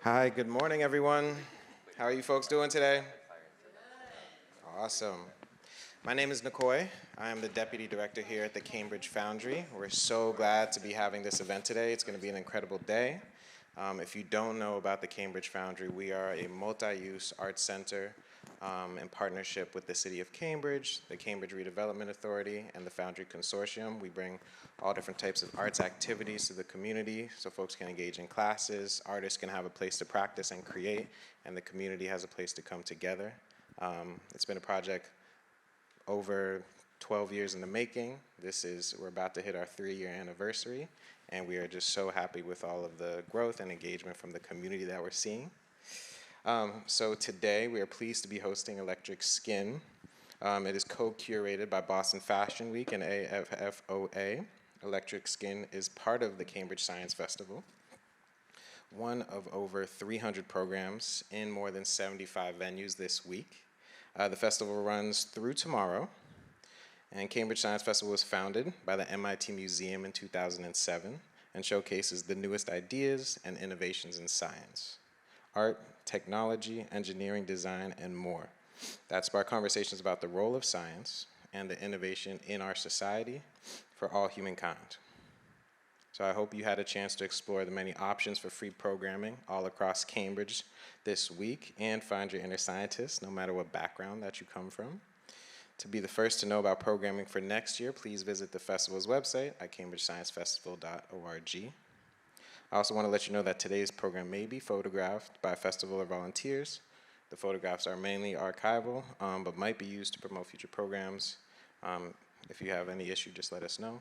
Hi, good morning, everyone. How are you folks doing today? Awesome. My name is Nicoy. I am the Deputy Director here at the Cambridge Foundry. We're so glad to be having this event today. It's going to be an incredible day. If you don't know about the Cambridge Foundry, we are a multi-use arts center in partnership with the City of Cambridge, the Cambridge Redevelopment Authority, and the Foundry Consortium. We bring all different types of arts activities to the community so folks can engage in classes, artists can have a place to practice and create, and the community has a place to come together. It's been a project over 12 years in the making. We're about to hit our 3-year anniversary, and we are just so happy with all of the growth and engagement from the community that we're seeing. So today we are pleased to be hosting Electric Skin. It is co-curated by Boston Fashion Week and AFFOA. Electric Skin is part of the Cambridge Science Festival, one of over 300 programs in more than 75 venues this week. The festival runs through tomorrow, and Cambridge Science Festival was founded by the MIT Museum in 2007 and showcases the newest ideas and innovations in science, art, technology, engineering, design, and more that spark conversations about the role of science and the innovation in our society for all humankind. So I hope you had a chance to explore the many options for free programming all across Cambridge this week and find your inner scientist, no matter what background that you come from. To be the first to know about programming for next year, please visit the festival's website at cambridgesciencefestival.org. I also want to let you know that today's program may be photographed by festival or volunteers. The photographs are mainly archival, but might be used to promote future programs. If you have any issue, just let us know.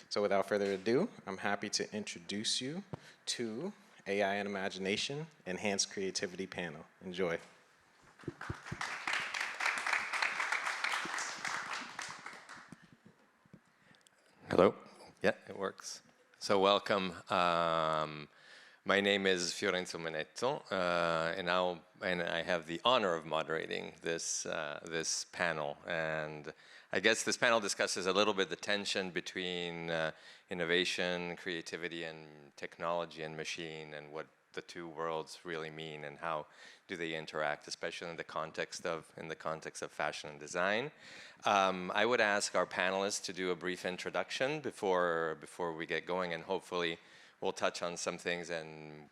So without further ado, I'm happy to introduce you to AI and Imagination Enhanced Creativity panel. Enjoy. Hello. Yeah, it works. So welcome. My name is Fiorenzo Omenetto, and I have the honor of moderating this panel. And I guess this panel discusses a little bit the tension between innovation, creativity, and technology and machine, and what the two worlds really mean, and how do they interact, especially in the context of fashion and design. I would ask our panelists to do a brief introduction before we get going, and hopefully we'll touch on some things, and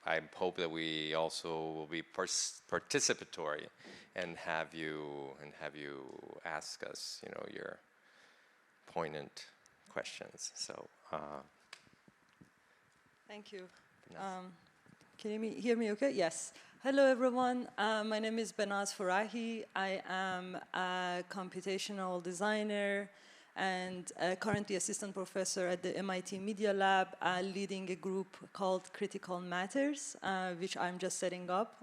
I hope that we also will be participatory and have you ask us, your poignant questions. So. Thank you. Can you hear me okay? Yes. Hello, everyone. My name is Behnaz Farahi. I am a computational designer and currently assistant professor at the MIT Media Lab, leading a group called Critical Matters, which I'm just setting up.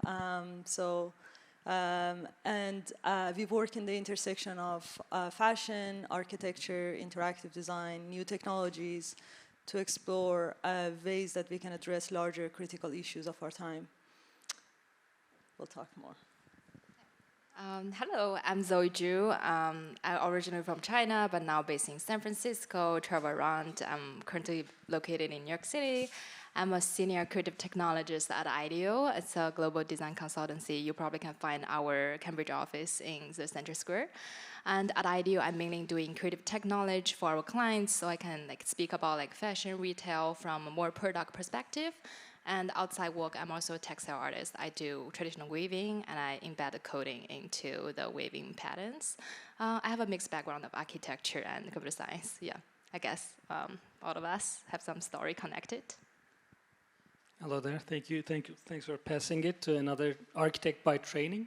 We work in the intersection of fashion, architecture, interactive design, new technologies to explore ways that we can address larger critical issues of our time. We'll talk more. Hello, I'm Zoe Zhu. I'm originally from China, but now based in San Francisco, travel around. I'm currently located in New York City. I'm a senior creative technologist at IDEO. It's a global design consultancy. You probably can find our Cambridge office in the Center Square. And at IDEO, I'm mainly doing creative technology for our clients, so I can speak about fashion, retail from a more product perspective. And outside work, I'm also a textile artist. I do traditional weaving, and I embed the coding into the weaving patterns. I have a mixed background of architecture and computer science. Yeah, I guess all of us have some story connected. Hello there. Thank you. Thanks for passing it to another architect by training.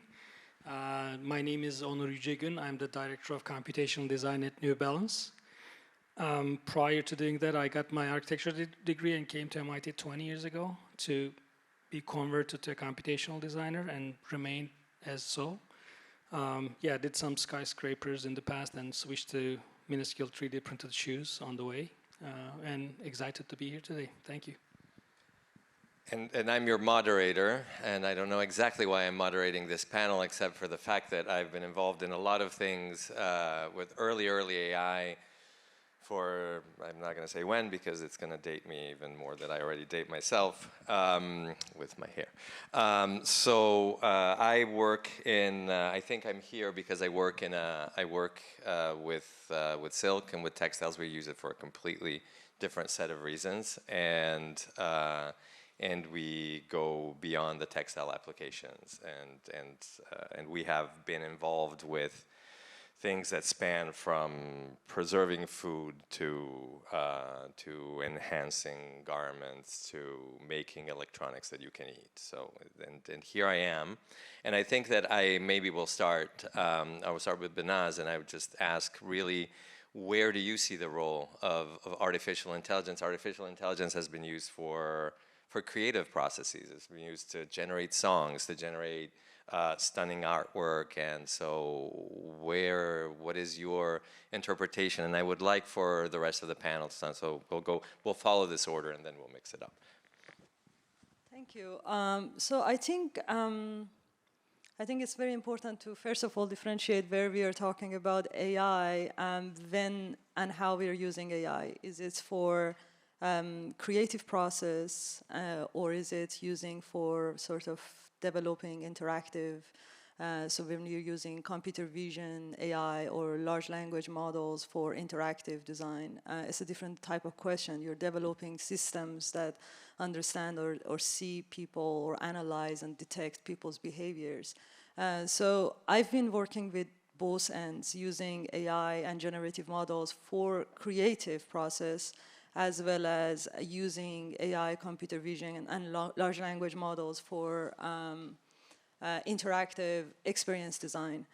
My name is Onur Yüce. I'm the director of computational design at New Balance. Prior to doing that, I got my architecture degree and came to MIT 20 years ago to be converted to a computational designer and remained as so. Yeah, did some skyscrapers in the past and switched to minuscule 3D printed shoes on the way. And excited to be here today. Thank you. And I'm your moderator, and I don't know exactly why I'm moderating this panel, except for the fact that I've been involved in a lot of things with early AI for, I'm not going to say when because it's going to date me even more than I already date myself with my hair. I work in, I think I'm here because I work with silk and with textiles. We use it for a completely different set of reasons, and we go beyond the textile applications, and we have been involved with things that span from preserving food to enhancing garments to making electronics that you can eat. So, and here I am, and I think that I will start with Behnaz, and I would just ask really, where do you see the role of artificial intelligence? Artificial intelligence has been used for creative processes. It's been used to generate songs, to generate stunning artwork, and so what is your interpretation? And I would like for the rest of the panel to start, so we'll follow this order and then we'll mix it up. Thank you. So I think it's very important to first of all differentiate where we are talking about AI when and how we are using AI. Is it for creative process or is it using for sort of developing interactive, so when you're using computer vision, AI, or large language models for interactive design, it's a different type of question. You're developing systems that understand or see people or analyze and detect people's behaviors. So I've been working with both ends, using AI and generative models for creative process, as well as using AI, computer vision, and large language models for interactive experience design.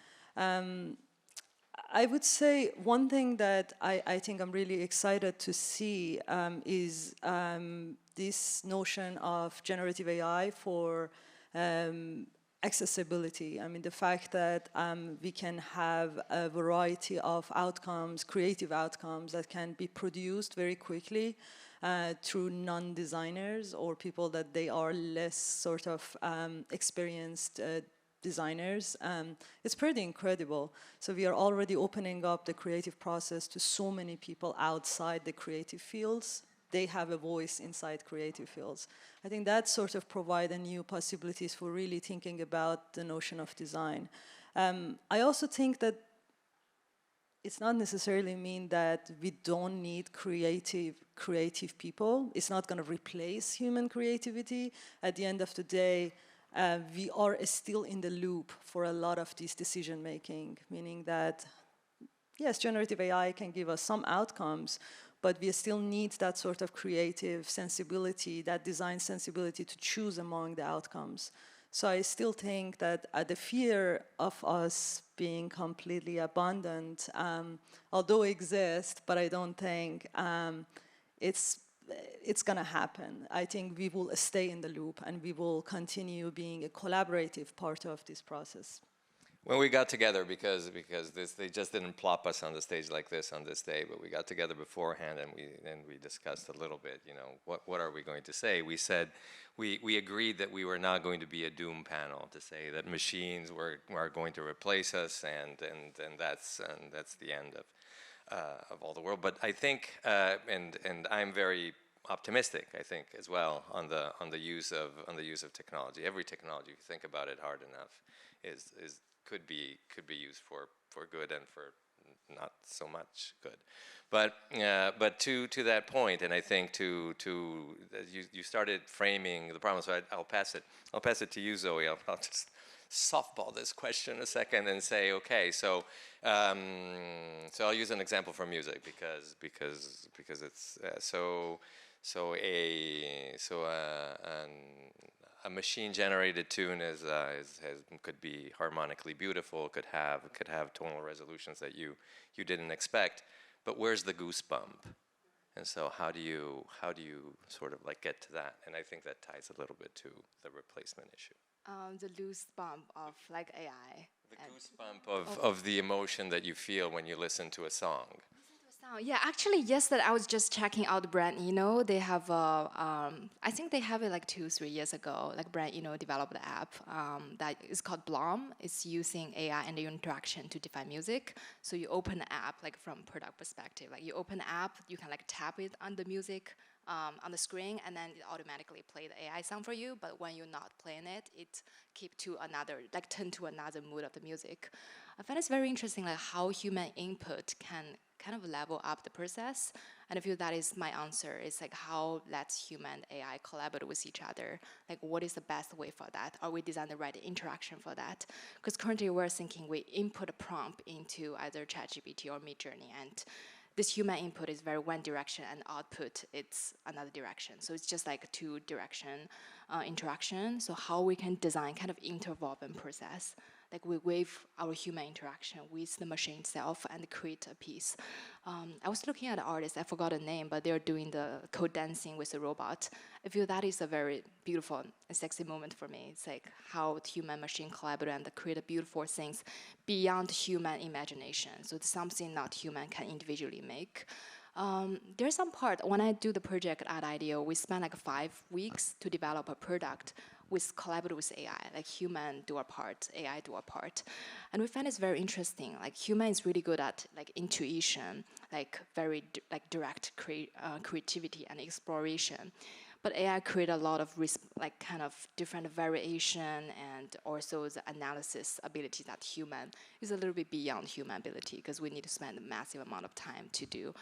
I would say one thing that I think I'm really excited to see is this notion of generative AI for accessibility. I mean, the fact that we can have a variety of outcomes, creative outcomes that can be produced very quickly through non-designers or people that they are less sort of experienced designers. It's pretty incredible. So we are already opening up the creative process to so many people outside the creative fields. They have a voice inside creative fields. I think that sort of provide a new possibilities for really thinking about the notion of design. I also think that it's not necessarily mean that we don't need creative people. It's not going to replace human creativity. At the end of the day, we are still in the loop for a lot of this decision making, meaning that, yes, generative AI can give us some outcomes, but we still need that sort of creative sensibility, that design sensibility to choose among the outcomes. So I still think that the fear of us being completely abundant, although exists, but I don't think it's going to happen. I think we will stay in the loop and we will continue being a collaborative part of this process. When we got together, because they just didn't plop us on the stage like this on this day, but we got together beforehand and we discussed a little bit, you know, what are we going to say? We said, we agreed that we were not going to be a doom panel to say that machines are going to replace us and that's the end of all the world. But I think, and I'm very optimistic, I think, as well on the use of technology. Every technology, if you think about it hard enough, could be used for good and for not so much good, but to that point, and I think to you started framing the problem. So I'll pass it to you, Zoe. I'll just softball this question a second and say, okay, so I'll use an example from music because it's a machine-generated tune could be harmonically beautiful, could have tonal resolutions that you didn't expect, but where's the goosebump? And so how do you sort of like get to that? And I think that ties a little bit to the replacement issue. The goosebump of like AI. The goosebump of the emotion that you feel when you listen to a song. Sound, yeah, actually, yesterday I was just checking out brand Eno. They have, I think they have it like 2-3 years ago. Like brand Eno developed an app that is called Blom. It's using AI and the interaction to define music. So you open the app, like from product perspective, like you open the app, you can like tap it on the music on the screen, and then it automatically play the AI sound for you. But when you're not playing it, it keep to another, like turn to another mood of the music. I find it's very interesting, like how human input can kind of level up the process. And I feel that is my answer. It's like how let's human AI collaborate with each other. Like what is the best way for that? Are we design the right interaction for that? Because currently we're thinking we input a prompt into either ChatGPT or Midjourney, and this human input is very one direction and output it's another direction. So it's just like a two-direction interaction. So how we can design kind of interwoven process, like we wave our human interaction with the machine itself and create a piece. I was looking at an artist, I forgot the name, but they're doing the code dancing with a robot. I feel that is a very beautiful and sexy moment for me. It's like how human machine collaborate and create beautiful things beyond human imagination. So it's something not human can individually make. There's some part, when I do the project at IDEO, we spend like 5 weeks to develop a product with collaborate with AI, like human do a part, AI do a part. And we find it's very interesting, like human is really good at like intuition, like very like direct creativity and exploration. But AI create a lot of like kind of different variation and also the analysis ability that human is a little bit beyond human ability, because we need to spend a massive amount of time to do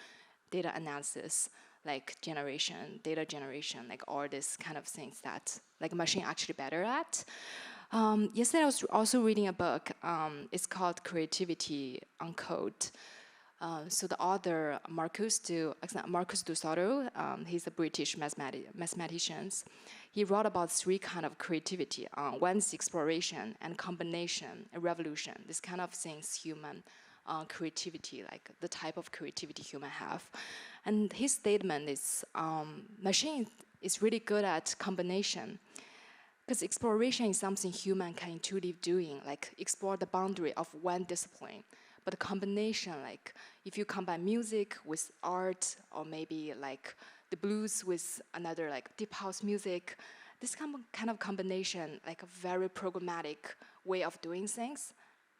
data analysis, like data generation, like all this kind of things that like machine actually better at. Yesterday I was also reading a book. It's called Creativity on Code. So the author Marcus du Soto, he's a British mathematician. He wrote about 3 kind of creativity. One is exploration and combination and revolution. This kind of things human creativity, like the type of creativity human have. And his statement is machine is really good at combination, because exploration is something human can intuitively doing, like explore the boundary of one discipline. But the combination, like if you combine music with art, or maybe like the blues with another like deep house music, this kind of combination, like a very programmatic way of doing things,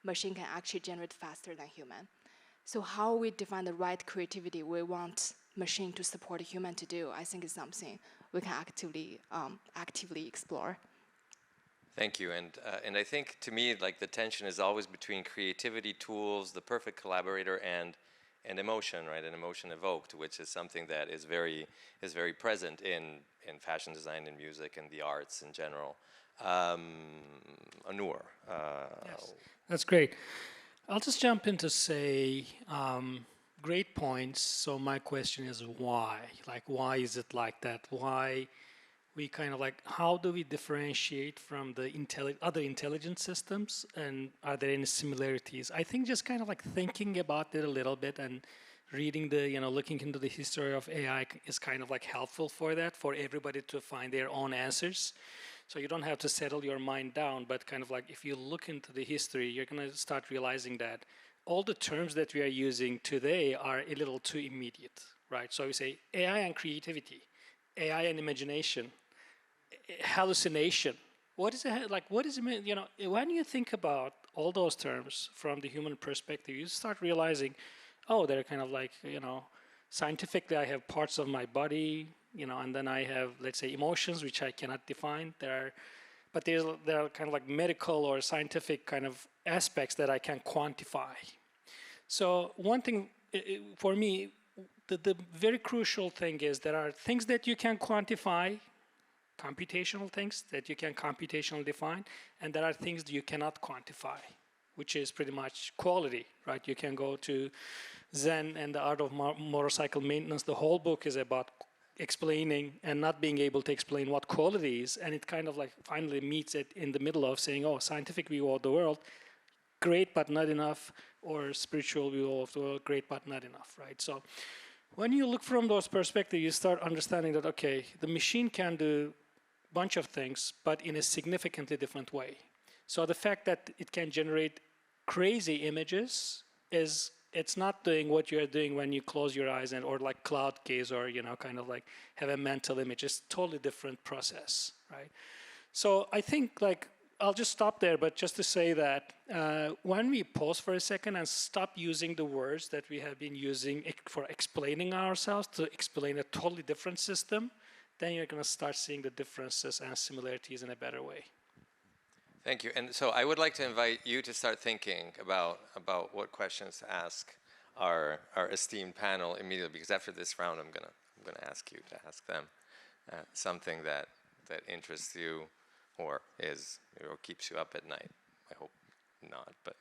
machine can actually generate faster than human. So how we define the right creativity we want machine to support a human to do, I think is something we can actively explore. Thank you, and I think to me, like the tension is always between creativity tools, the perfect collaborator, and emotion, right? And emotion evoked, which is something that is very present in fashion design and music and the arts in general. Onur. Yes, that's great. I'll just jump in to say great points. So my question is why? Like, why is it like that? Why we kind of like, how do we differentiate from the other intelligent systems, and are there any similarities? I think just kind of like thinking about it a little bit and reading looking into the history of AI is kind of like helpful for that, for everybody to find their own answers. So you don't have to settle your mind down, but kind of like if you look into the history, you're going to start realizing that all the terms that we are using today are a little too immediate, right? So we say AI and creativity, AI and imagination, hallucination. What is it like? What is it? When you think about all those terms from the human perspective, you start realizing, oh, they're kind of like, scientifically, I have parts of my body, and then I have, let's say, emotions, which I cannot define. There are kind of like medical or scientific kind of aspects that I can quantify. So one thing for me, the very crucial thing is there are things that you can quantify, computational things that you can computationally define, and there are things that you cannot quantify, which is pretty much quality, right? You can go to Zen and the Art of Motorcycle Maintenance. The whole book is about explaining and not being able to explain what quality is, and it kind of like finally meets it in the middle of saying, oh, scientific view of the world, great but not enough, or spiritual view of the world, great but not enough, right? So when you look from those perspectives, you start understanding that, okay, the machine can do a bunch of things, but in a significantly different way. So the fact that it can generate crazy images is it's not doing what you're doing when you close your eyes and or like cloud gaze or kind of like have a mental image. It's totally different process, right? So I think like I'll just stop there, but just to say that when we pause for a second and stop using the words that we have been using for explaining ourselves to explain a totally different system, then you're going to start seeing the differences and similarities in a better way. Thank you. And so I would like to invite you to start thinking about what questions to ask our esteemed panel immediately, because after this round, I'm gonna ask you to ask them something that interests you or keeps you up at night. I hope not, but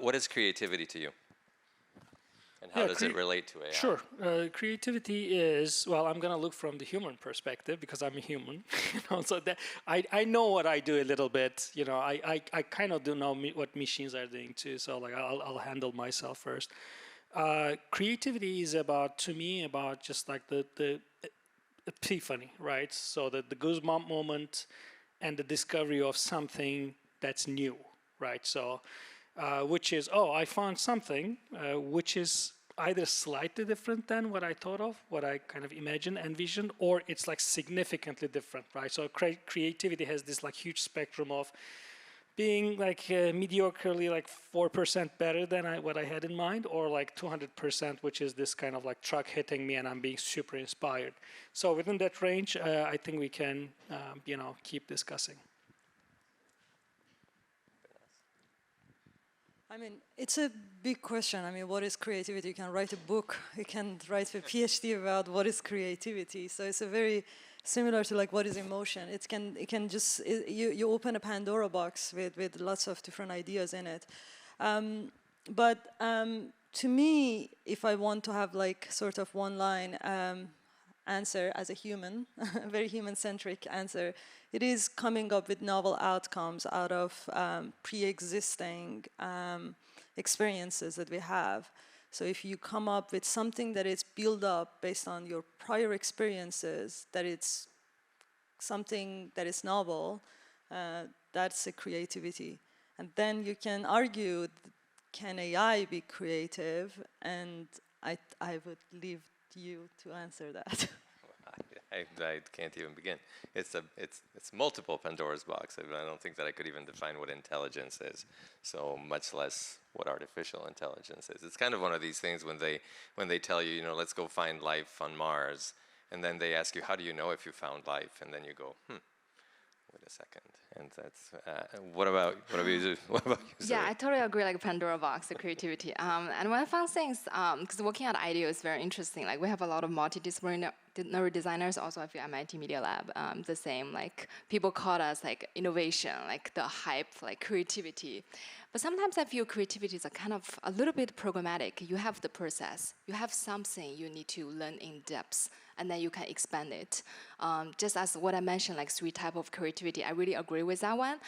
what is creativity to you? And how does it relate to AI? Sure. Creativity is, well, I'm going to look from the human perspective because I'm a human. So that I know what I do a little bit. I kind of do know what machines are doing too. So like I'll handle myself first. Creativity is to me about just like the epiphany, right? So the goosebump moment and the discovery of something that's new, right? So which is, I found something which is either slightly different than what I thought of, what I kind of imagined, envisioned, or it's like significantly different, right? So creativity has this like huge spectrum of being like mediocrely like 4% better than what I had in mind, or like 200%, which is this kind of like truck hitting me and I'm being super inspired. So within that range, I think we can, keep discussing. I mean, it's a big question. I mean, what is creativity? You can write a book. You can write a PhD about what is creativity. So it's a very similar to like what is emotion. You open a Pandora box with lots of different ideas in it. But to me, if I want to have like sort of one line answer as a human, a very human-centric answer, it is coming up with novel outcomes out of pre-existing experiences that we have. So if you come up with something that is built up based on your prior experiences, that it's something that is novel, that's a creativity. And then you can argue, can AI be creative? And I would leave you to answer that. I can't even begin. It's multiple Pandora's box. I don't think that I could even define what intelligence is, so much less what artificial intelligence is. It's kind of one of these things when they tell you, let's go find life on Mars, and then they ask you, how do you know if you found life? And then you go, wait a second. And that's what about you? What about you? Yeah, I totally agree. Like Pandora box, the creativity. And one fun things, because working at IDEO is very interesting. Like we have a lot of multidisciplinary designers, also at the MIT Media Lab. The same, like people call us like innovation, like the hype, like creativity. But sometimes I feel creativity is a little bit programmatic. You have the process, you have something you need to learn in depth, and then you can expand it. Just as what I mentioned, like 3 types of creativity, I really agree with that one.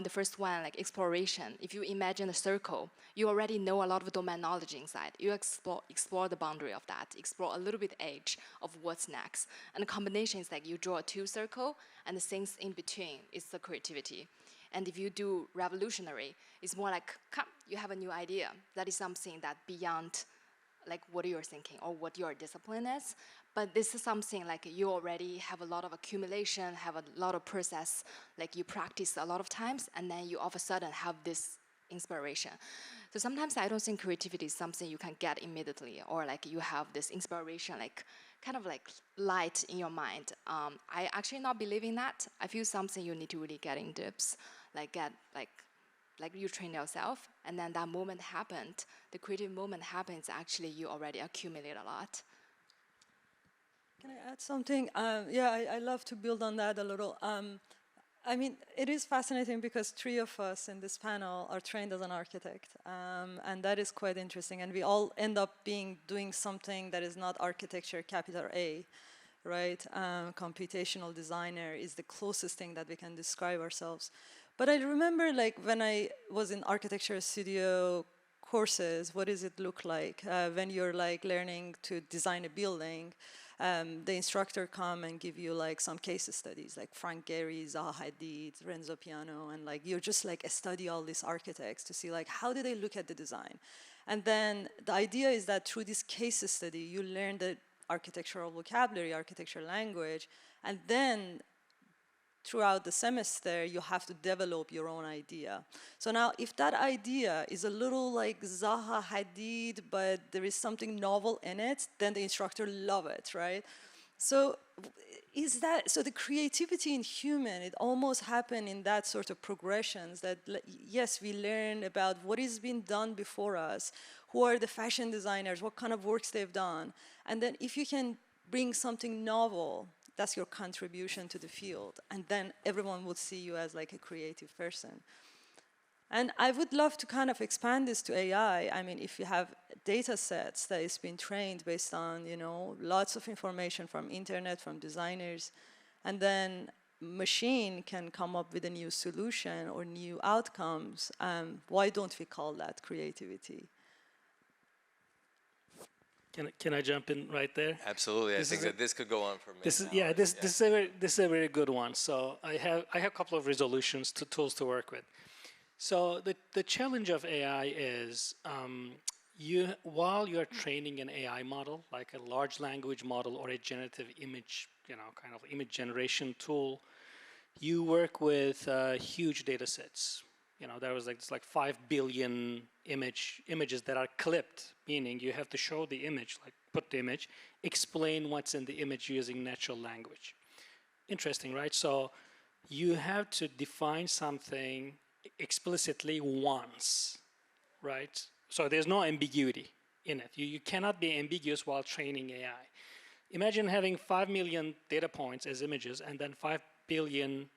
The first one, like exploration. If you imagine a circle, you already know a lot of domain knowledge inside. You explore the boundary of that, explore a little bit edge of what's next. And the combination is like you draw a 2 circle, and the things in between is the creativity. And if you do revolutionary, it's more like, you have a new idea. That is something that beyond like what you're thinking or what your discipline is. But this is something like you already have a lot of accumulation, have a lot of process, like you practice a lot of times, and then you all of a sudden have this inspiration. So sometimes I don't think creativity is something you can get immediately, or like you have this inspiration, like kind of like light in your mind. I actually not believe in that. I feel something you need to really get in depth, like you train yourself, and then that moment happened, the creative moment happens, actually you already accumulate a lot. Can I add something? I love to build on that a little. I mean, it is fascinating because 3 of us in this panel are trained as an architect, and that is quite interesting. And we all end up doing something that is not architecture, capital A, right? Computational designer is the closest thing that we can describe ourselves. But I remember, like, when I was in architecture studio courses, what does it look like when you're like learning to design a building? The instructor come and give you like some case studies, like Frank Gehry, Zaha Hadid, Renzo Piano, and like you're just like study all these architects to see like how do they look at the design. And then the idea is that through this case study, you learn the architectural vocabulary, architectural language, and then throughout the semester, you have to develop your own idea. So now, if that idea is a little like Zaha Hadid, but there is something novel in it, then the instructor love it, right? So so the creativity in human, it almost happened in that sort of progressions that, yes, we learn about what is being done before us, who are the fashion designers, what kind of works they've done. And then if you can bring something novel, that's your contribution to the field. And then everyone would see you as like a creative person. And I would love to kind of expand this to AI. I mean, if you have data sets that is being trained based on, lots of information from internet, from designers, and then machine can come up with a new solution or new outcomes, why don't we call that creativity? Can I jump in right there? Absolutely. I think that this could go on for many hours. This is a very good one. So I have a couple of resolutions to tools to work with. So the challenge of AI is while you're training an AI model, like a large language model or a generative image, kind of image generation tool, you work with huge data sets. There was like 5 billion images that are clipped, meaning you have to show the image, like put the image, explain what's in the image using natural language. Interesting, right? So you have to define something explicitly once, right? So there's no ambiguity in it. You cannot be ambiguous while training AI. Imagine having 5 million data points as images and then 5 billion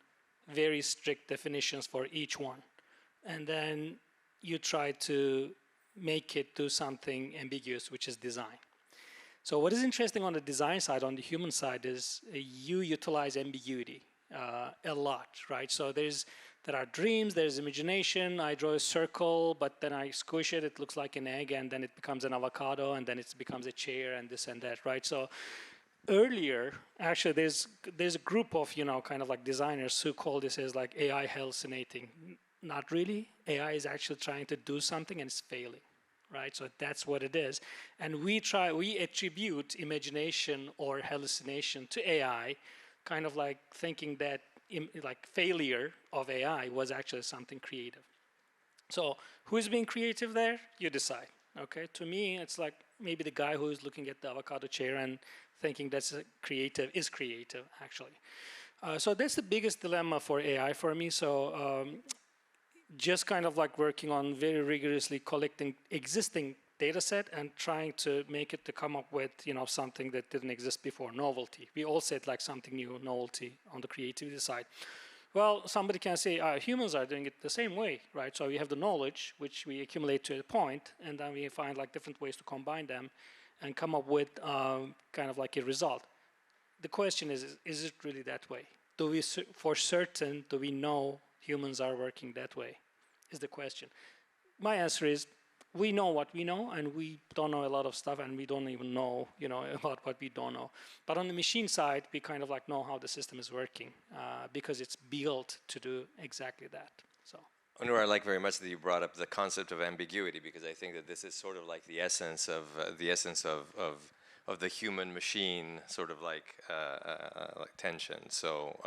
very strict definitions for each one. And then you try to make it do something ambiguous, which is design. So what is interesting on the design side, on the human side, is you utilize ambiguity a lot, right? So there are dreams, there's imagination. I draw a circle, but then I squish it, it looks like an egg, and then it becomes an avocado, and then it becomes a chair, and this and that, right? So earlier, actually, there's a group of, kind of like designers who call this as like AI hallucinating. Not really. AI is actually trying to do something and it's failing, right? So that's what it is. And we attribute imagination or hallucination to AI, kind of like thinking that like failure of AI was actually something creative. So who is being creative there? You decide, okay? To me, it's like maybe the guy who is looking at the avocado chair and thinking that's creative is creative, actually. So that's the biggest dilemma for AI for me. So just kind of like working on very rigorously collecting existing data set and trying to make it to come up with something that didn't exist before, novelty. We all said like something new, novelty on the creativity side. Well, somebody can say humans are doing it the same way, right? So we have the knowledge which we accumulate to a point, and then we find like different ways to combine them and come up with kind of like a result. The question is it really that way? Do we for certain do we know humans are working that way? Is the question. My answer is we know what we know, and we don't know a lot of stuff, and we don't even know, about what we don't know. But on the machine side, we kind of like know how the system is working because it's built to do exactly that. So. Onur, I like very much that you brought up the concept of ambiguity, because I think that this is sort of like the essence of the human machine, sort of like tension. So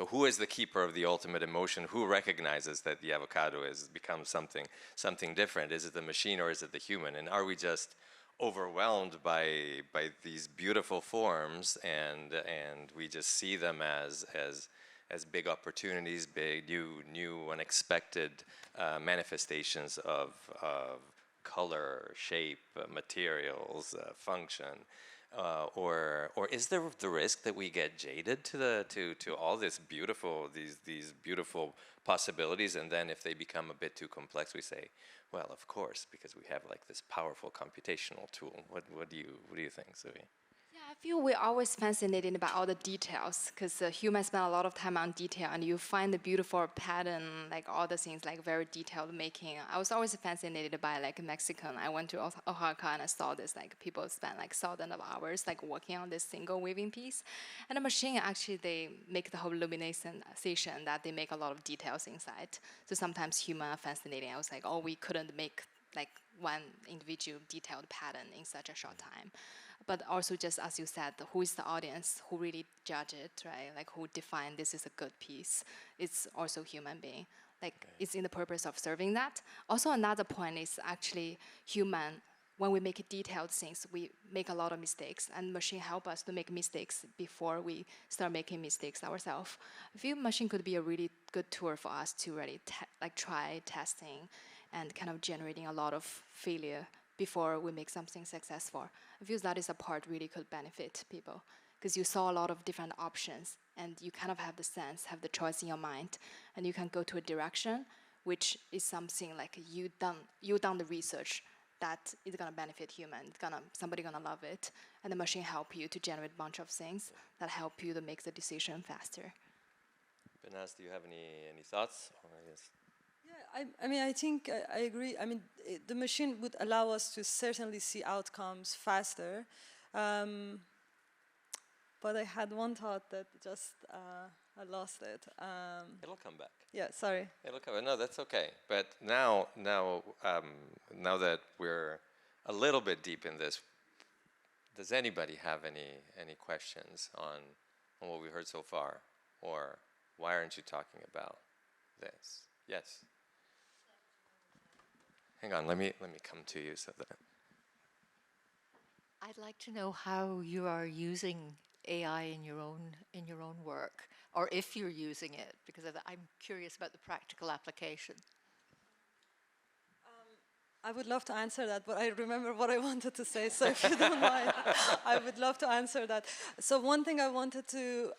who is the keeper of the ultimate emotion? Who recognizes that the avocado has become something different? Is it the machine or is it the human? And are we just overwhelmed by these beautiful forms and we just see them as big opportunities, big new unexpected manifestations of color, shape, materials, function? Or is there the risk that we get jaded to all these beautiful possibilities, and then if they become a bit too complex, we say, well, of course, because we have like this powerful computational tool. What do you think, Sophie? Yeah, I feel we're always fascinated by all the details because humans spend a lot of time on detail, and you find the beautiful pattern, like all the things, like very detailed making. I was always fascinated by like Mexican. I went to Oaxaca and I saw this, like people spend like thousands of hours like working on this single weaving piece, and the machine actually they make the whole illumination that they make a lot of details inside. So sometimes human are fascinating. I was like, oh, we couldn't make like one individual detailed pattern in such a short time. But also, just as you said, who is the audience? Who really judge it, right? Like, who define this is a good piece? It's also human being. Like, it's in the purpose of serving that. Also, another point is actually human. When we make detailed things, we make a lot of mistakes, and machine help us to make mistakes before we start making mistakes ourselves. I feel machine could be a really good tool for us to really try testing and kind of generating a lot of failure before we make something successful. I feel that is a part really could benefit people because you saw a lot of different options and you kind of have the sense, have the choice in your mind, and you can go to a direction which is something like you done the research that is gonna benefit human. Somebody gonna love it, and the machine help you to generate a bunch of things that help you to make the decision faster. Behnaz, do you have any thoughts? Or yes. Yeah, I mean, I think I agree. I mean, the machine would allow us to certainly see outcomes faster. But I had one thought that just, I lost it. It'll come back. Yeah, sorry. It'll come back. No, that's okay. But now that we're a little bit deep in this, does anybody have any questions on what we heard so far? Or why aren't you talking about this? Yes. Hang on, let me come to you so that. I'd like to know how you are using AI in your own work, or if you're using it, because I'm curious about the practical application. I would love to answer that, but I remember what I wanted to say, so if you don't mind, I would love to answer that. So one thing I wanted to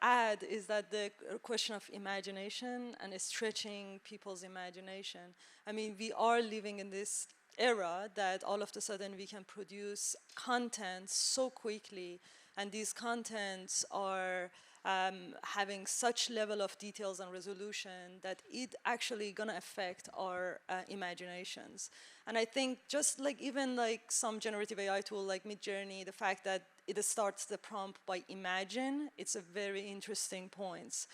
add is that the question of imagination and stretching people's imagination. I mean, we are living in this era that all of a sudden we can produce content so quickly, and these contents are having such level of details and resolution that it actually gonna affect our imaginations. And I think just like even like some generative AI tool like Midjourney, the fact that it starts the prompt by imagine, it's a very interesting point.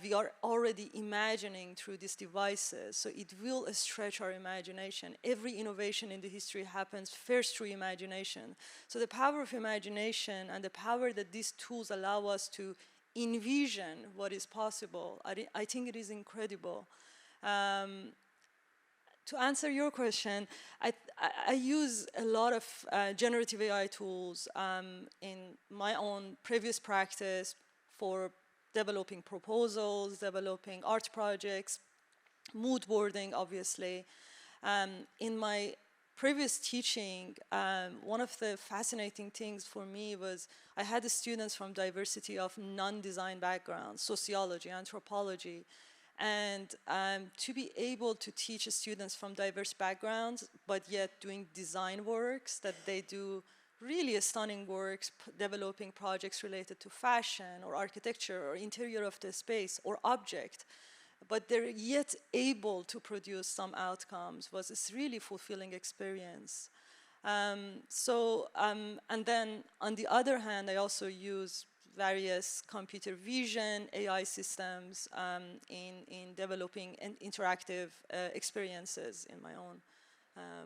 We are already imagining through these devices, so it will stretch our imagination. Every innovation in the history happens first through imagination. So the power of imagination and the power that these tools allow us to envision what is possible, I think it is incredible. To answer your question, I use a lot of generative AI tools in my own previous practice for developing proposals, developing art projects, mood boarding, obviously. In my previous teaching, one of the fascinating things for me was I had students from diversity of non-design backgrounds, sociology, anthropology, and to be able to teach students from diverse backgrounds, but yet doing design works that they do really stunning works, developing projects related to fashion or architecture or interior of the space or object, but they're yet able to produce some outcomes was this really fulfilling experience. And then on the other hand, I also use various computer vision AI systems in developing interactive experiences in my own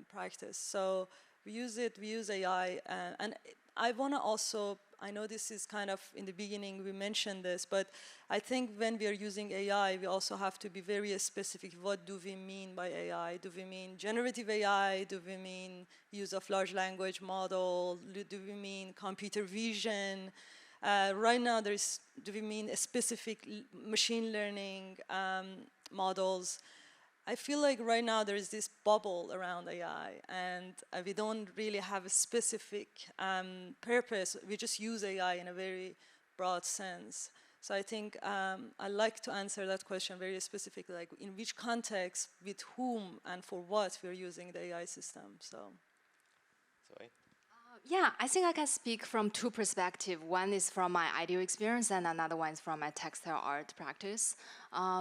practice. So we use AI, and I want to also, I know this is kind of in the beginning we mentioned this, but I think when we are using AI, we also have to be very specific. What do we mean by AI? Do we mean generative AI? Do we mean use of large language model? Do we mean computer vision? Right now, do we mean a specific machine learning models? I feel like right now there is this bubble around AI, and we don't really have a specific purpose. We just use AI in a very broad sense. So I think I like to answer that question very specifically, like in which context, with whom, and for what we're using the AI system. So. Sorry? Yeah, I think I can speak from two perspectives. One is from my IDEO experience, and another one is from my textile art practice.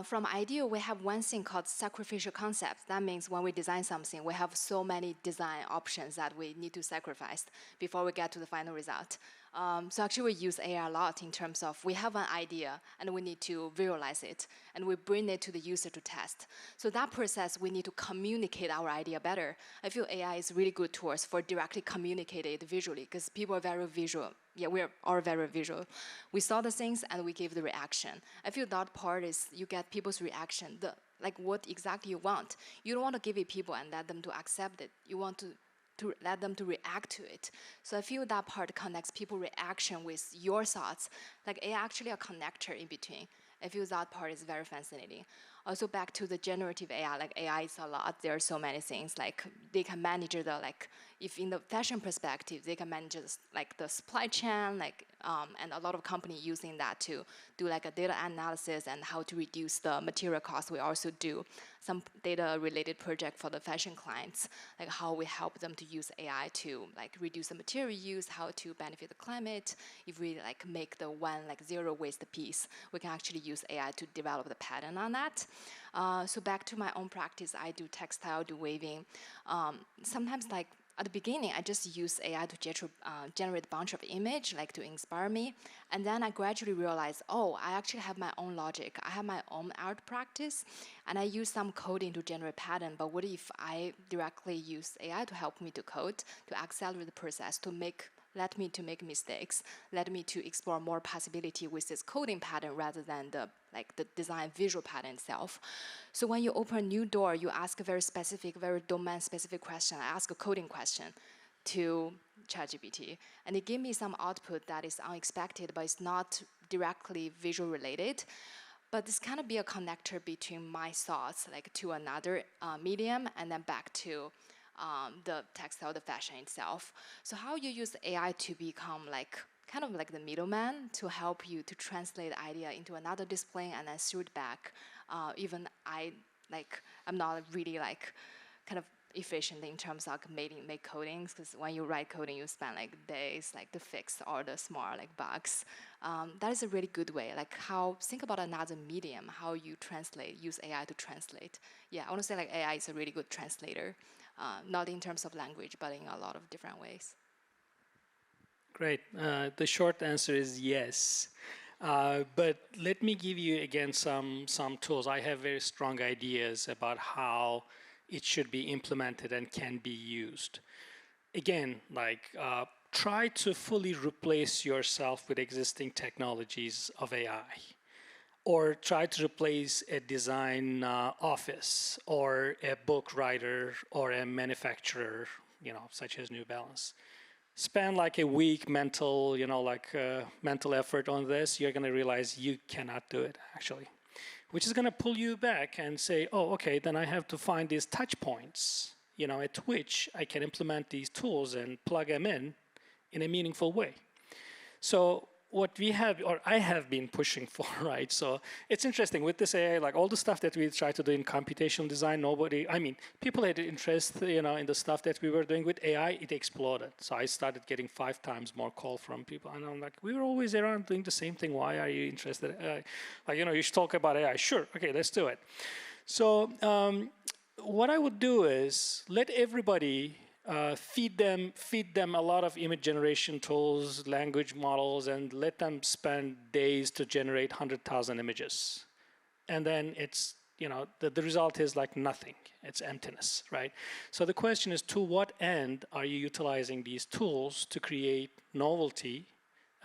From IDEO, we have one thing called sacrificial concept. That means when we design something, we have so many design options that we need to sacrifice before we get to the final result. So actually we use AI a lot in terms of we have an idea and we need to visualize it and we bring it to the user to test. So that process, we need to communicate our idea better. I feel AI is really good tools for directly communicate it visually because people are very visual. Yeah, we are all very visual. We saw the things and we give the reaction. I feel that part is you get people's reaction, like what exactly you want. You don't want to give it people and let them to accept it. You want to let them to react to it. So I feel that part connects people reaction with your thoughts. Like AI actually a connector in between. I feel that part is very fascinating. Also back to the generative AI, like AI is a lot. There are so many things. Like they can manage the if in the fashion perspective, they can manage like the supply chain, and a lot of companies using that to do like a data analysis and how to reduce the material cost. We also do some data-related project for the fashion clients, like how we help them to use AI to like reduce the material use, how to benefit the climate. If we like make the one like zero waste piece, we can actually use AI to develop the pattern on that. So back to my own practice, I do textile, do weaving. Sometimes like at the beginning, I just use AI to generate a bunch of image, like to inspire me. And then I gradually realized, oh, I actually have my own logic. I have my own art practice, and I use some coding to generate pattern. But what if I directly use AI to help me to code, to accelerate the process, let me to make mistakes, let me to explore more possibility with this coding pattern rather than the design visual pattern itself. So when you open a new door, you ask a very specific, very domain-specific question. I ask a coding question to ChatGPT, and it gave me some output that is unexpected, but it's not directly visual related. But this kind of be a connector between my thoughts, like to another medium, and then back to the textile, the fashion itself. So how you use AI to become kind of like the middleman to help you to translate idea into another display and then through it back. Even I'm not really kind of efficient in terms of make codings, because when you write coding, you spend like days to fix all the small bugs. That is a really good way. Think about another medium, how you use AI to translate. Yeah, I want to say AI is a really good translator. Not in terms of language, but in a lot of different ways. Great. The short answer is yes. But let me give you again some tools. I have very strong ideas about how it should be implemented and can be used. Again, try to fully replace yourself with existing technologies of AI. Or try to replace a design office or a book writer or a manufacturer, such as New Balance. Spend a week mental effort on this. You're going to realize you cannot do it, actually, which is going to pull you back and say, oh, okay, then I have to find these touch points, at which I can implement these tools and plug them in a meaningful way. So what we have, or I have been pushing for, right? So it's interesting with this AI, all the stuff that we try to do in computational design, people had interest, in the stuff that we were doing with AI, it exploded. So I started getting 5 times more call from people. And I'm like, we were always around doing the same thing. Why are you interested? You should talk about AI. Sure, okay, let's do it. So what I would do is let everybody feed them a lot of image generation tools, language models, and let them spend days to generate 100,000 images. And then it's, the result is nothing. It's emptiness, right? So the question is, to what end are you utilizing these tools to create novelty,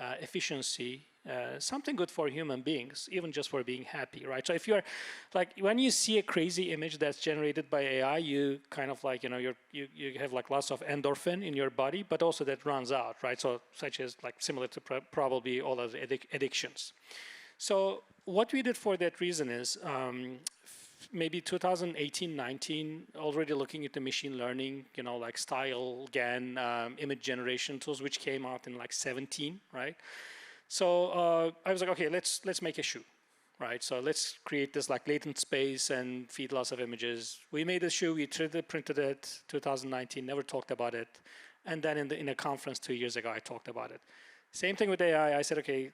efficiency, something good for human beings, even just for being happy, right? So if you're when you see a crazy image that's generated by AI, you kind of you have lots of endorphin in your body, but also that runs out, right? So such as similar to probably all other addictions. So what we did for that reason is maybe 2018, 19, already looking at the machine learning, style, GAN, image generation tools, which came out in 17, right? So I was like, okay, let's make a shoe, right? So let's create this latent space and feed lots of images. We made a shoe, we 3D printed it, 2019, never talked about it. And then in a conference 2 years ago, I talked about it. Same thing with AI. I said, okay,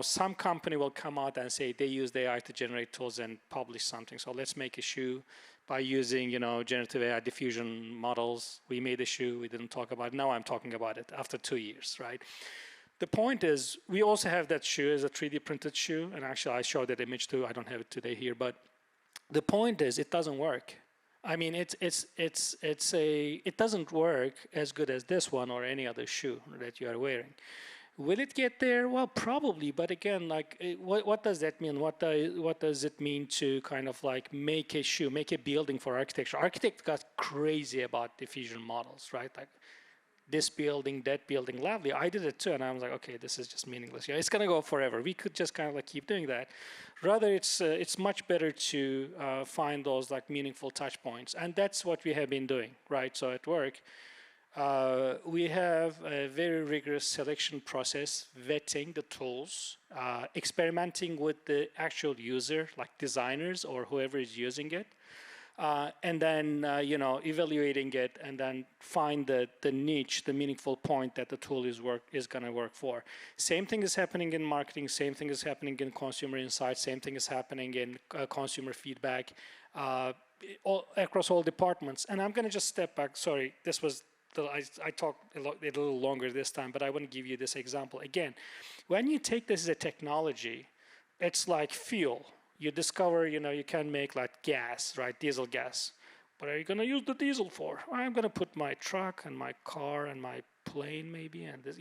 some company will come out and say they used AI to generate tools and publish something. So let's make a shoe by using, generative AI diffusion models. We made a shoe. We didn't talk about it. Now I'm talking about it after 2 years, right? The point is, we also have that shoe as a 3D printed shoe. And actually, I showed that image too. I don't have it today here. But the point is, it doesn't work. I mean, it doesn't work as good as this one or any other shoe that you are wearing. Will it get there? Well, probably. But again, what does that mean? What does it mean to kind of like make a shoe, make a building for architecture? Architects got crazy about diffusion models, right? Like this building, that building, lovely. I did it too, and I was like, okay, this is just meaningless. It's gonna go forever. We could just kind of like keep doing that. Rather, it's much better to find those like meaningful touch points, and that's what we have been doing, right? So at work. We have a very rigorous selection process, vetting the tools, experimenting with the actual user, like designers or whoever is using it, and then evaluating it, and then find the niche, the meaningful point that the tool is going to work for. Same thing is happening in marketing. Same thing is happening in consumer insights. Same thing is happening in consumer feedback across all departments. And I'm going to just step back. Sorry, this was. I talked a little longer this time, but I want to give you this example. Again, when you take this as a technology, it's like fuel. You discover, you can make like gas, right? Diesel gas. What are you going to use the diesel for? I'm going to put my truck and my car and my plane maybe, and this,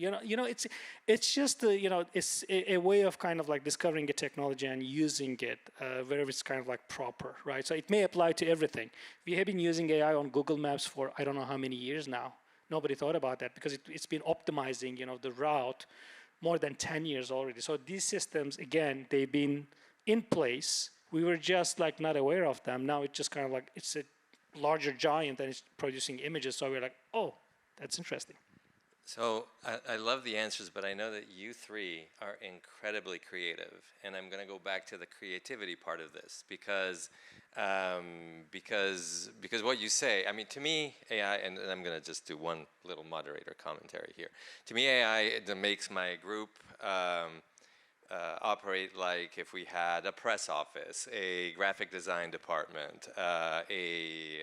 it's just it's a way of kind of like discovering a technology and using it wherever it's kind of like proper, right? So it may apply to everything. We have been using AI on Google Maps for I don't know how many years now. Nobody thought about that because it's been optimizing, the route more than 10 years already. So these systems, again, they've been in place. We were just like not aware of them. Now it's just kind of like it's a larger giant and it's producing images. So we're like, oh, that's interesting. So I love the answers, but I know that you three are incredibly creative, and I'm going to go back to the creativity part of this because what you say, I mean, to me, AI, and I'm going to just do one little moderator commentary here. To me, AI it makes my group operate like if we had a press office, a graphic design department, a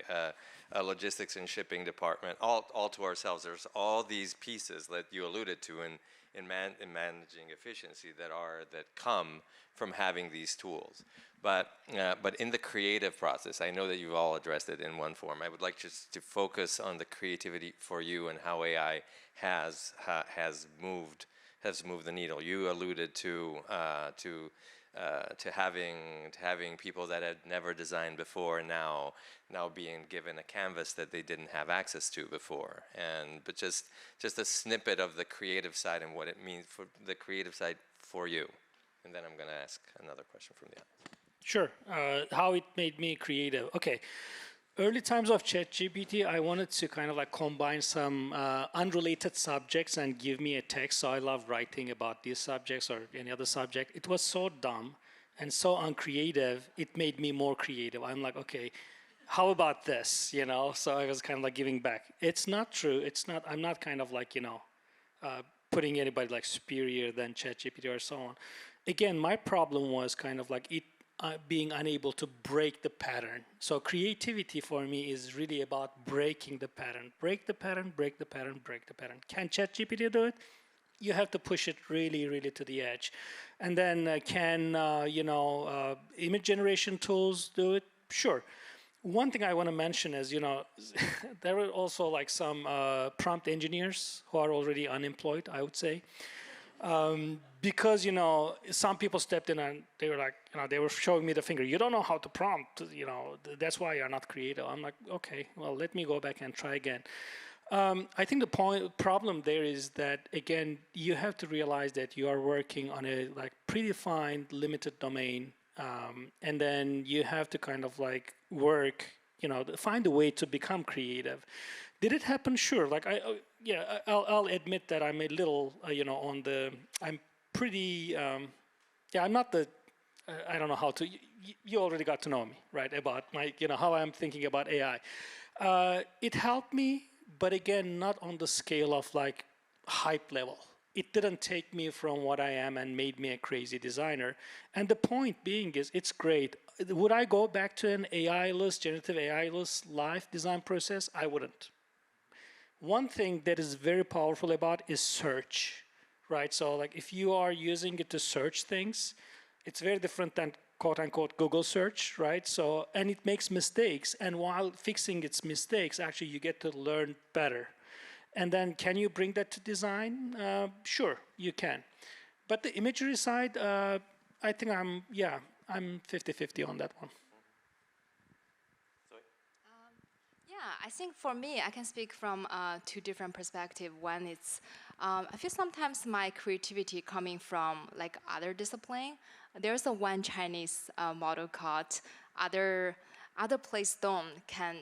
logistics and shipping department, all to ourselves. There's all these pieces that you alluded to in managing efficiency that come from having these tools. But in the creative process, I know that you've all addressed it in one form. I would like just to focus on the creativity for you and how AI has moved the needle. You alluded to having people that had never designed before now being given a canvas that they didn't have access to before, but just a snippet of the creative side and what it means for the creative side for you, and then I'm going to ask another question from the audience. Sure. How it made me creative. Okay. Early times of ChatGPT, I wanted to kind of like combine some unrelated subjects and give me a text. So I love writing about these subjects or any other subject. It was so dumb and so uncreative, it made me more creative. I'm like, okay, how about this? So I was kind of like giving back. It's not true. I'm not kind of like, putting anybody like superior than ChatGPT or so on. Again, my problem was kind of like being unable to break the pattern. So creativity for me is really about breaking the pattern. Break the pattern, break the pattern, break the pattern. Can ChatGPT do it? You have to push it really, really to the edge. And then image generation tools do it? Sure. One thing I want to mention is, there are also like some prompt engineers who are already unemployed, I would say. Because, some people stepped in and they were like, they were showing me the finger. You don't know how to prompt, that's why you're not creative. I'm like, okay, well, let me go back and try again. I think the problem there is that, again, you have to realize that you are working on a like predefined limited domain. And then you have to kind of like work, find a way to become creative. Did it happen? Sure. Like I'll admit that I'm a little, I'm pretty, I'm not the, I don't know how to, you already got to know me, right? About my, how I'm thinking about AI. It helped me, but again, not on the scale of like hype level. It didn't take me from what I am and made me a crazy designer. And the point being is, it's great. Would I go back to an AI-less, generative AI-less live design process? I wouldn't. One thing that is very powerful about is search, right? So like if you are using it to search things, it's very different than quote unquote Google search, right? So, and it makes mistakes. And while fixing its mistakes, actually you get to learn better. And then can you bring that to design? Sure, you can. But the imagery side, I think I'm 50-50 on that one. Yeah, I think for me, I can speak from two different perspectives. One is, I feel sometimes my creativity coming from like other discipline. There's a one Chinese model called other place stone can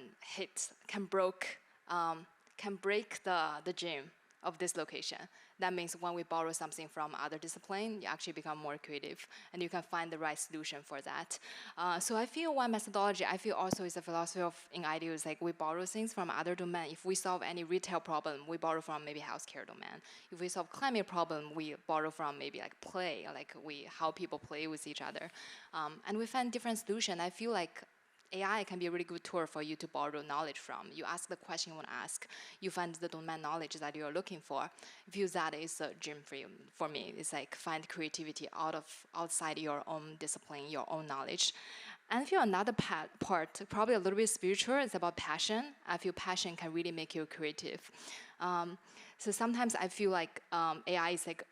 break the gym of this location. That means when we borrow something from other discipline, you actually become more creative and you can find the right solution for that. So I feel one methodology, I feel also is a philosophy of in IDEO is like we borrow things from other domain. If we solve any retail problem, we borrow from maybe healthcare domain. If we solve climate problem, we borrow from maybe like play, like how people play with each other. And we find different solution. I feel like AI can be a really good tool for you to borrow knowledge from. You ask the question you want to ask. You find the domain knowledge that you're looking for. I feel that is a gym for you. For me, it's like find creativity outside your own discipline, your own knowledge. And I feel another part, probably a little bit spiritual, is about passion. I feel passion can really make you creative. So sometimes I feel like AI is like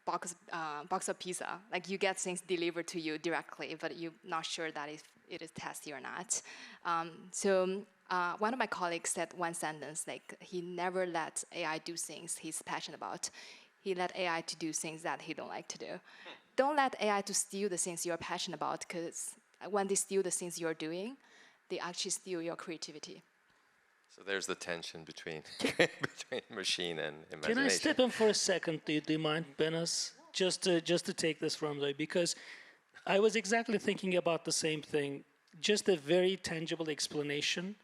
box of pizza. Like you get things delivered to you directly, but you're not sure that if it is tasty or not. So one of my colleagues said one sentence, like he never let AI do things he's passionate about. He let AI to do things that he don't like to do. Don't let AI to steal the things you're passionate about, because when they steal the things you're doing, they actually steal your creativity. So there's the tension between between machine and imagination. Can I step in for a second? Do you mind, Behnaz? Just to take this from there, because I was exactly thinking about the same thing. Just a very tangible explanation.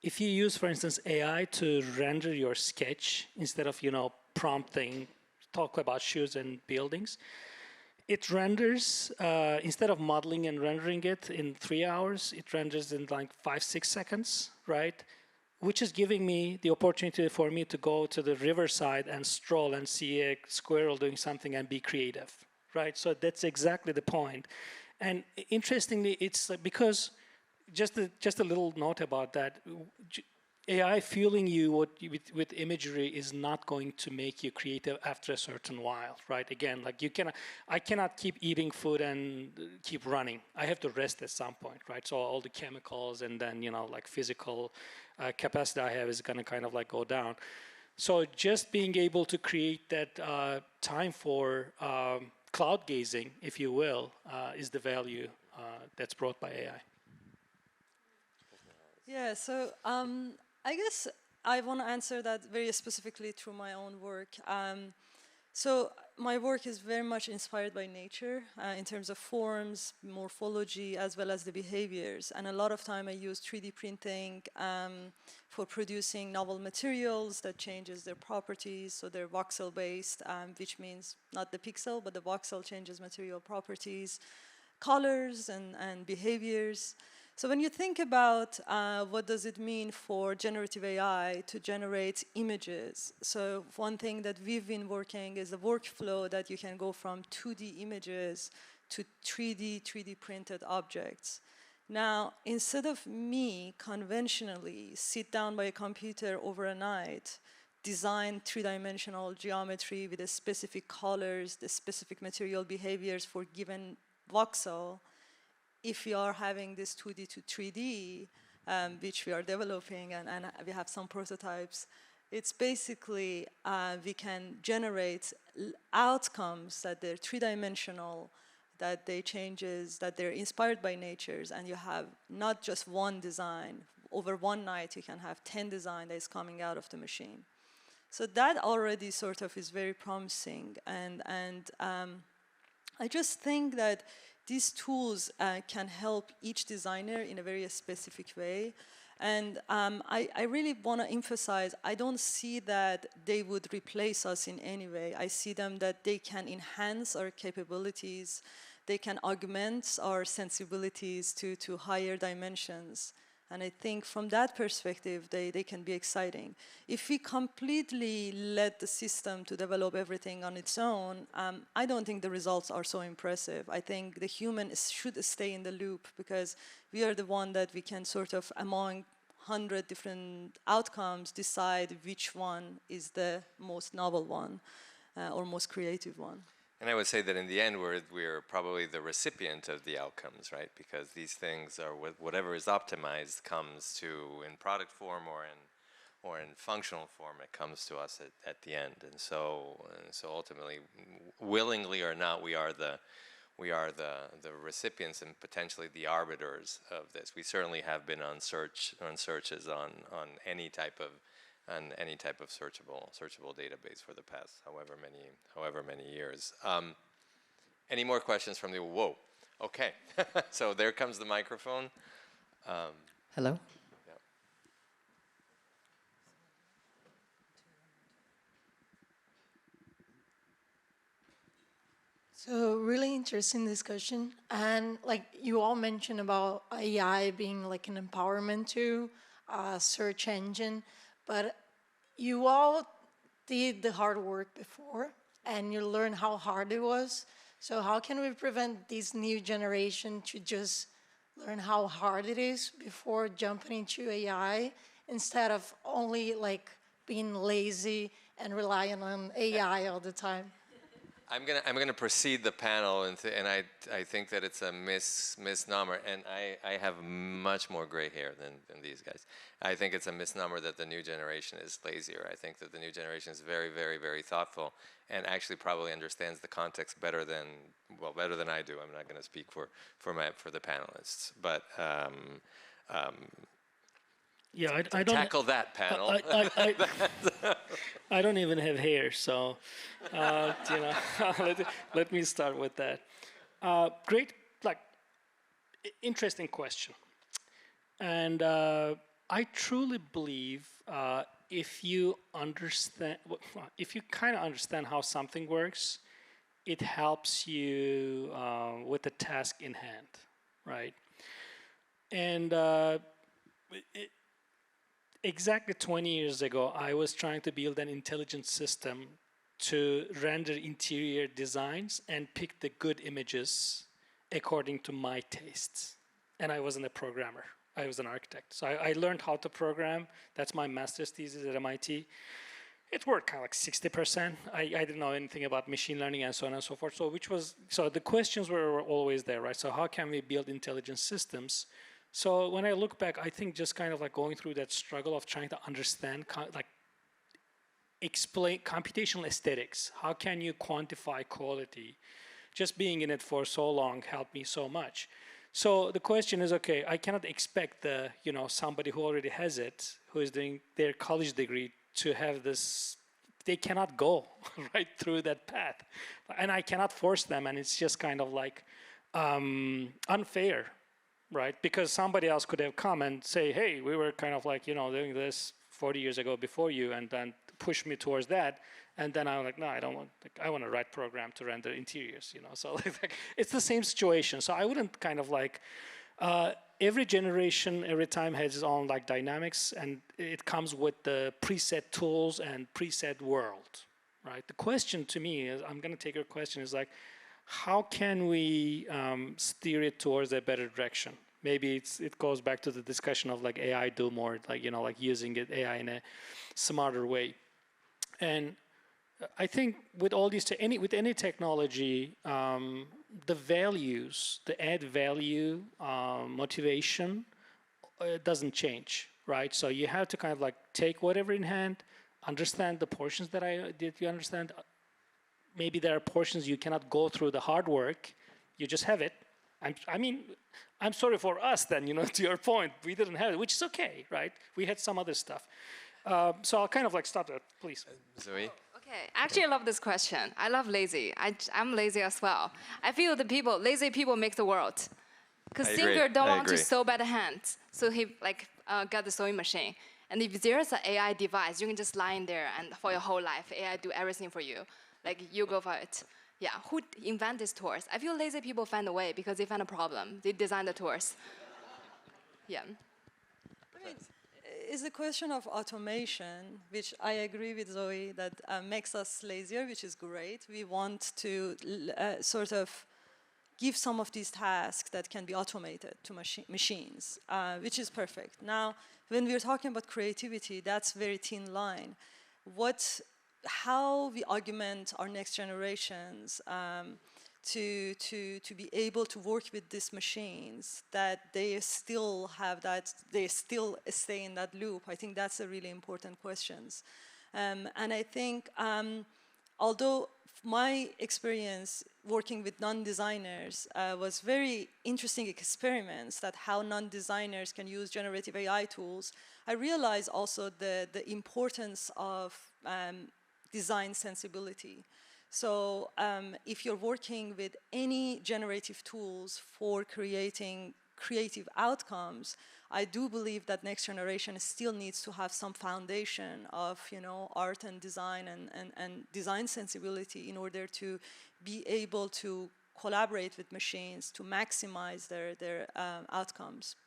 If you use, for instance, AI to render your sketch instead of prompting, talk about shoes and buildings, it renders instead of modeling and rendering it in 3 hours, it renders in like 5-6 seconds, right? Which is giving me the opportunity for me to go to the riverside and stroll and see a squirrel doing something and be creative, right? So that's exactly the point. And interestingly, it's because, just a little note about that, AI fueling you with imagery is not going to make you creative after a certain while, right? Again, like I cannot keep eating food and keep running. I have to rest at some point, right? So all the chemicals and then, like physical capacity I have is gonna kind of like go down. So just being able to create that time for cloud gazing, if you will, is the value that's brought by AI. Yeah, so I guess I want to answer that very specifically through my own work. So my work is very much inspired by nature in terms of forms, morphology, as well as the behaviors. And a lot of time I use 3D printing for producing novel materials that changes their properties. So they're voxel-based, which means not the pixel, but the voxel changes material properties, colors, and behaviors. So when you think about what does it mean for generative AI to generate images, so one thing that we've been working is the workflow that you can go from 2D images to 3D printed objects. Now, instead of me conventionally sit down by a computer over a night, design three-dimensional geometry with the specific colors, the specific material behaviors for given voxel, if we are having this 2D to 3D, which we are developing, and we have some prototypes, it's basically we can generate outcomes that they're three-dimensional, that they changes, that they're inspired by natures, and you have not just one design. Over one night, you can have 10 designs that is coming out of the machine. So that already sort of is very promising, and I just think that these tools can help each designer in a very specific way. And I really want to emphasize, I don't see that they would replace us in any way. I see them that they can enhance our capabilities, they can augment our sensibilities to higher dimensions. And I think from that perspective, they can be exciting. If we completely let the system to develop everything on its own, I don't think the results are so impressive. I think the human should stay in the loop, because we are the one that we can sort of, among 100 different outcomes, decide which one is the most novel one or most creative one. And I would say that in the end, we're probably the recipient of the outcomes, right? Because these things are whatever is optimized comes to in product form or in functional form. It comes to us at the end, and so ultimately, willingly or not, we are the recipients and potentially the arbiters of this. We certainly have been on searches on any type of searchable database for the past however many years. Any more questions from the? Whoa, okay. So there comes the microphone. Hello. Yeah. So really interesting discussion, and like you all mentioned about AI being like an empowerment to search engine, but you all did the hard work before, and you learned how hard it was. So how can we prevent this new generation to just learn how hard it is before jumping into AI, instead of only like being lazy and relying on AI all the time? I'm gonna precede the panel, and I think that it's a misnomer, and I have much more gray hair than these guys. I think it's a misnomer that the new generation is lazier. I think that the new generation is very, very, very thoughtful, and actually probably understands the context better than I do. I'm not going to speak for the panelists, but yeah, I don't tackle that panel. I don't even have hair, so you know, let me start with that. Great, like, interesting question, and I truly believe if you kind of understand how something works, it helps you with the task in hand, right? And exactly 20 years ago, I was trying to build an intelligent system to render interior designs and pick the good images according to my tastes. And I wasn't a programmer. I was an architect. So I learned how to program. That's my master's thesis at MIT. It worked kind of like 60%. I didn't know anything about machine learning and so on and so forth. So the questions were always there, right? So how can we build intelligent systems? So when I look back, I think just kind of like going through that struggle of trying to understand, like explain computational aesthetics. How can you quantify quality? Just being in it for so long helped me so much. So the question is, okay, I cannot expect somebody who already has it, who is doing their college degree, to have this. They cannot go right through that path, and I cannot force them, and it's just kind of like unfair. Right, because somebody else could have come and say, hey, we were kind of like, doing this 40 years ago before you, and then push me towards that. And then I'm like, no, I don't want, I want to write program to render interiors, So like, it's the same situation. So I wouldn't kind of like, every generation, every time has its own like dynamics, and it comes with the preset tools and preset world, right? The question to me is, I'm going to take your question, is like, how can we steer it towards a better direction? Maybe it goes back to the discussion of like AI do more, like like using AI in a smarter way. And I think with all these with any technology, the values, the add value, motivation, doesn't change, right? So you have to kind of like take whatever in hand, understand the portions that you understand. Maybe there are portions you cannot go through the hard work. You just have it. I'm sorry for us then, to your point. We didn't have it, which is okay, right? We had some other stuff. So I'll kind of like stop there, please. Zoe? Okay, actually I love this question. I love lazy. I'm lazy as well. I feel lazy people make the world. Because thinker don't want to sew by the hand. So he get the sewing machine. And if there's an AI device, you can just lie in there and for your whole life, AI do everything for you. Like, you go for it. Yeah, who invent these tools? I feel lazy people find a way because they find a problem. They design the tools. Yeah. I mean, it's a question of automation, which I agree with Zoe, that makes us lazier, which is great. We want to sort of give some of these tasks that can be automated to machines, which is perfect. Now, when we're talking about creativity, that's very thin line. How we augment our next generations to be able to work with these machines, that they still have that, they still stay in that loop. I think that's a really important question. And I think, although my experience working with non-designers was very interesting experiments that how non-designers can use generative AI tools, I realized also the importance of design sensibility. So if you're working with any generative tools for creating creative outcomes, I do believe that next generation still needs to have some foundation of, art and design and design sensibility in order to be able to collaborate with machines to maximize their outcomes.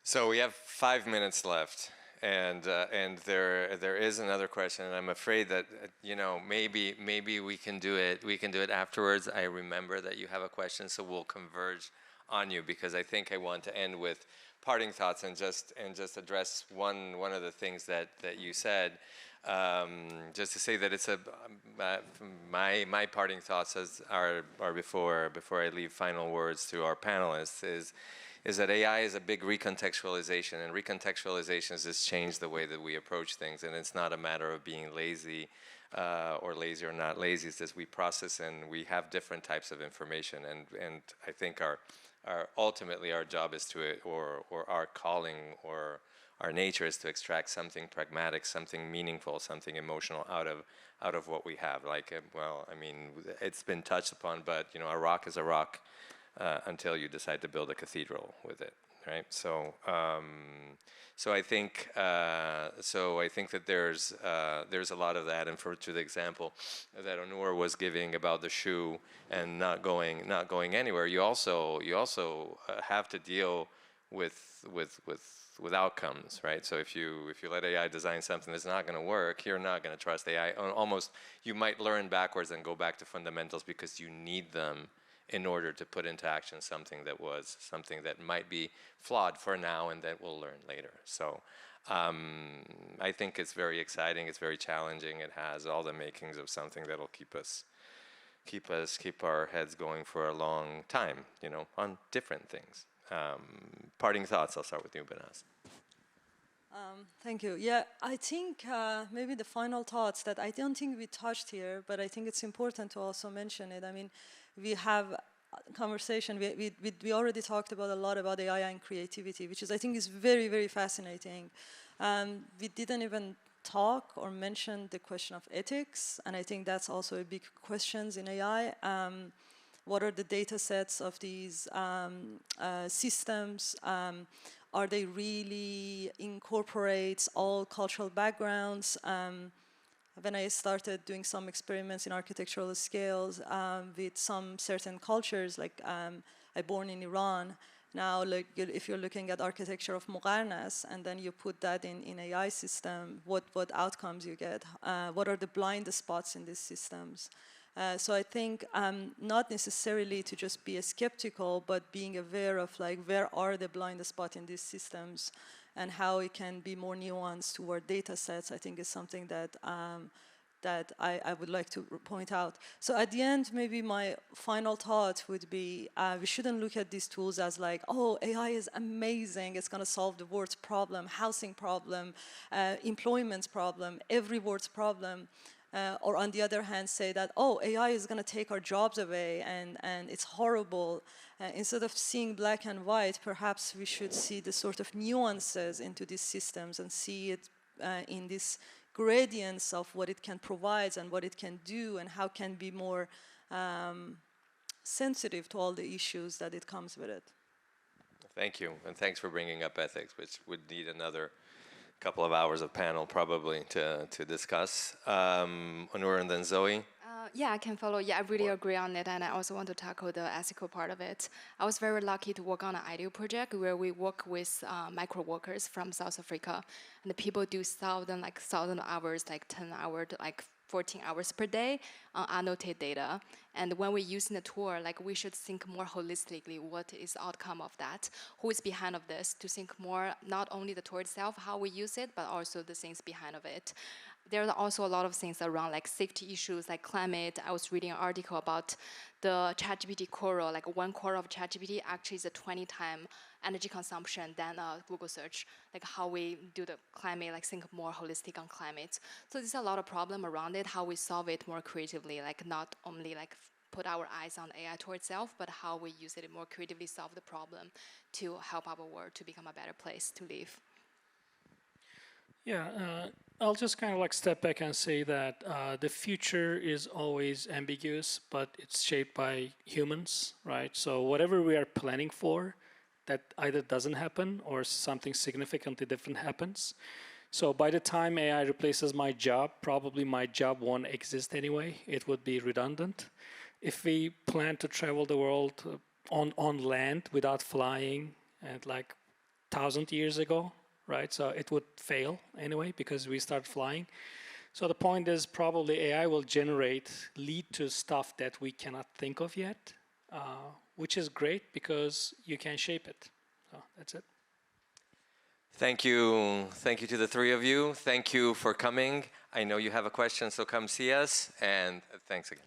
So we have 5 minutes left. And there is another question, and I'm afraid that maybe we can do it. We can do it afterwards. I remember that you have a question, so we'll converge on you, because I think I want to end with parting thoughts and just address one of the things that you said. Just to say that it's my parting thoughts are before I leave final words to our panelists is that AI is a big recontextualization, and recontextualization has changed the way that we approach things, and it's not a matter of being lazy or lazy or not lazy. It's just we process and we have different types of information, and I think our ultimately our job is to, or our calling or our nature is to extract something pragmatic, something meaningful, something emotional out of what we have. Like, well, I mean, it's been touched upon, but a rock is a rock. Until you decide to build a cathedral with it, right? So I think that there's a lot of that, and to the example that Onur was giving about the shoe and not going anywhere, you also have to deal with outcomes, right? So if you let AI design something that's not going to work, you're not going to trust AI. Almost, you might learn backwards and go back to fundamentals because you need them in order to put into action something that might be flawed for now and that we'll learn later. So I think it's very exciting, it's very challenging, it has all the makings of something that'll keep our heads going for a long time, on different things. Parting thoughts, I'll start with you, Behnaz. Thank you. Yeah, I think maybe the final thoughts that I don't think we touched here, but I think it's important to also mention it. I mean, we have a conversation, we already talked about a lot about AI and creativity, which I think is very, very fascinating. We didn't even talk or mention the question of ethics, and I think that's also a big question in AI. What are the data sets of these systems? Are they really incorporate all cultural backgrounds? When I started doing some experiments in architectural scales with some certain cultures, like I born in Iran. Now, like if you're looking at architecture of Muqarnas and then you put that in AI system, what outcomes you get? What are the blind spots in these systems? So I think not necessarily to just be skeptical, but being aware of like where are the blind spots in these systems and how it can be more nuanced toward data sets, I think is something that I would like to point out. So at the end, maybe my final thought would be we shouldn't look at these tools as like, oh, AI is amazing, it's going to solve the world's problem, housing problem, employment problem, every world's problem. Or on the other hand, say that, oh, AI is going to take our jobs away and it's horrible. Instead of seeing black and white, perhaps we should see the sort of nuances into these systems and see it in this gradients of what it can provide and what it can do and how it can be more sensitive to all the issues that it comes with it. Thank you, and thanks for bringing up ethics, which would need another couple of hours of panel probably to discuss. Onur and then Zoe. Yeah, I can follow. Yeah, I really agree on it, and I also want to tackle the ethical part of it. I was very lucky to work on an IDEO project where we work with micro workers from South Africa, and the people do 1,000 hours, like 10 hours, like 14 hours per day on annotated data. And when we're using the tool, like we should think more holistically, what is the outcome of that? Who is behind of this? To think more, not only the tool itself, how we use it, but also the things behind of it. There are also a lot of things around like safety issues, like climate. I was reading an article about the ChatGPT Coral, like 1 core of ChatGPT actually is a 20-time energy consumption than Google search, like how we do the climate, like think more holistic on climate. So there's a lot of problem around it, how we solve it more creatively, like not only like put our eyes on AI tool itself, but how we use it more creatively solve the problem to help our world to become a better place to live. Yeah, I'll just kind of like step back and say that the future is always ambiguous, but it's shaped by humans, right? So whatever we are planning for, that either doesn't happen or something significantly different happens. So by the time AI replaces my job, probably my job won't exist anyway. It would be redundant. If we plan to travel the world on land without flying and like 1,000 years ago, right? So it would fail anyway because we start flying. So the point is probably AI will lead to stuff that we cannot think of yet, which is great because you can shape it. So that's it. Thank you. Thank you to the three of you. Thank you for coming. I know you have a question, so come see us. And thanks again.